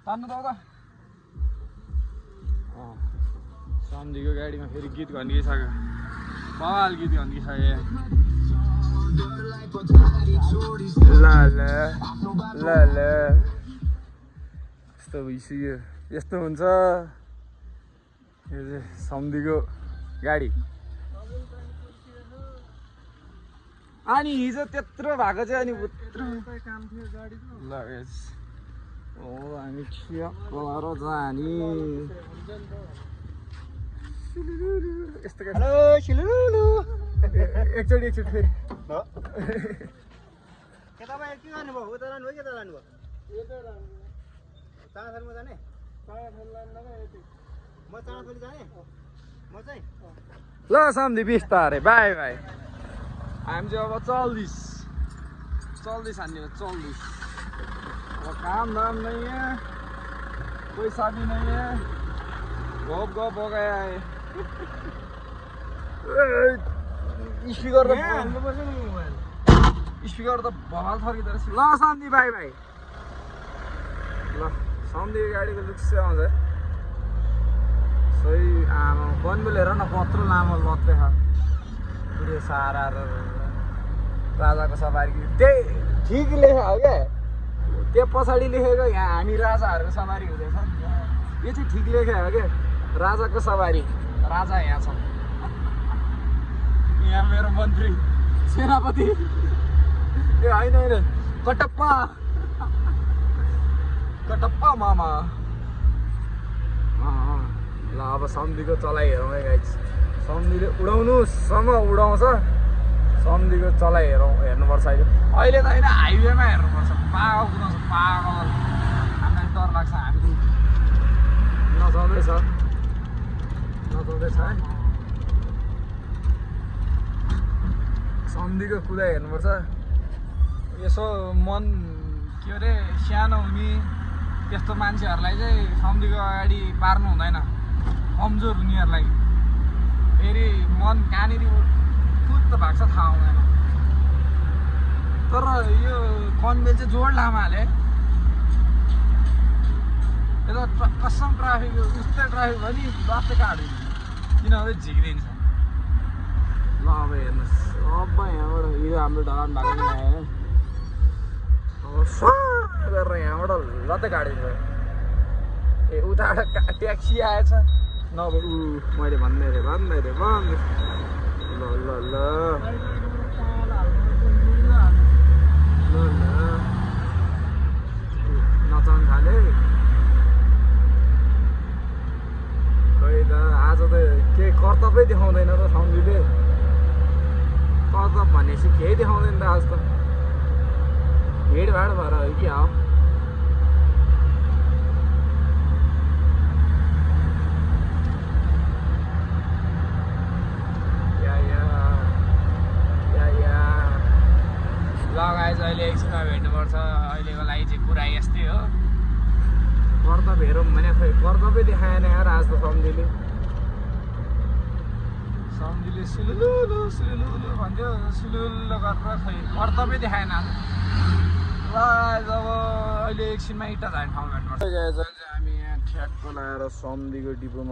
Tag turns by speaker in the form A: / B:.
A: तान्नु त सम्झीको गाडीमा फेरि गीत घन्किसक्यो बवाल गीत घन्किसक्यो ल ल ल ल यस्तो भइसक्यो यस्तो हुन्छ यो चाहिँ सम्धीको गाडी अनि हिजो त्यत्रो भएको चाहिँ अनि उत्रो ल हो हामी ठिक्कर जाने यस्तो एकचोटि फेरि
B: तपाईँ के गर्नुभयो उता लानुभयो कि यता लानुभयो चाँडाथलीमा जाने म चाँडाथली जाने म चाहिँ
A: ल सम्धि बिस्तारै बाई बाई हामी चाहिँ अब चल्दैछ हामी चल्दैछ अब काम धाम नहीं है पैसा भी नहीं है गप हो गया है स्पीकर त बवाल थर्किँदो रहेछ ल सम्धि बाई बाई ल सम्धीको गाडीको लुक्स चाहिँ आउँछ सही आमा बनबुल हेर न कत्रो लामो लत्रे छ पुरै सारा राजाको सवारी त्यही ठिक लेखेको हो क्या त्यो पछाडि लेखेको यहाँ हामी राजाहरूको सवारी हुँदैछ यो चाहिँ ठिक लेखेको हो क्या राजाको सवारी राजा यहाँ छ यहाँ मेरो मन्त्री सेनापति ए होइन कटप्पा मामा ल अब सम्धीको चलाइ हेरौँ है गाइस सम्धीले उडाउनुसम्म उडाउँछ सम्धीको चलाइ हेर्नुपर्छ अहिले त होइन हाइवेमा हेर्नुपर्छ पागल कुदाउँछ पागल हामीलाई डर लाग्छ हामी नचल्दैछ है सम्धीको कुदाइ हेर्नुपर्छ यसो मन के अरे सानो हुने त्यस्तो मान्छेहरूलाई चाहिँ सम्धीको अगाडि पार्नु हुँदैन कमजोर हुनेहरूलाई फेरि मन कहाँनिर कुद त भएको छ थाहा हुँदैन तर यो कन्भेल चाहिँ जोड लामाले यता कसम ट्राफिक उस्तै ट्राफिक भयो नि लास्टै काट्यो किनभने झिक्दिन्छ ल अब हेर्नुहोस् अब यहाँबाट यो हाम्रो ढलान भएको पनि आयो अब गरेर यहाँबाट लत्तै काटिन्छ ए उताबाट ट्याक्सी आएछ नभए मैले भन्दै थिएँ ल ल ल नचाउनु थाले खै त आज त केही कर्तव्य देखाउँदैन त सम्धीले कर्तव्य भनेपछि केही देखाउँदैन त आज त भिडभाड भएर हो कि हो ल गाइस अहिले एकछिनमा भेट्नुपर्छ अहिलेको लागि चाहिँ कुरा यस्तै हो कर्तव्य हेरौँ भने खै कर्तव्य देखाएन यार आज त सम्धीले सुलुलु भन्थ्यो सुलुलु गरेर खै कर्तव्य देखाएन आज ल अब अहिले एकछिनमा इँटा झार्ने ठाउँ भेट्नुपर्छ हामी यहाँ ठ्याक्क लगाएर सम्धीको डिपोमा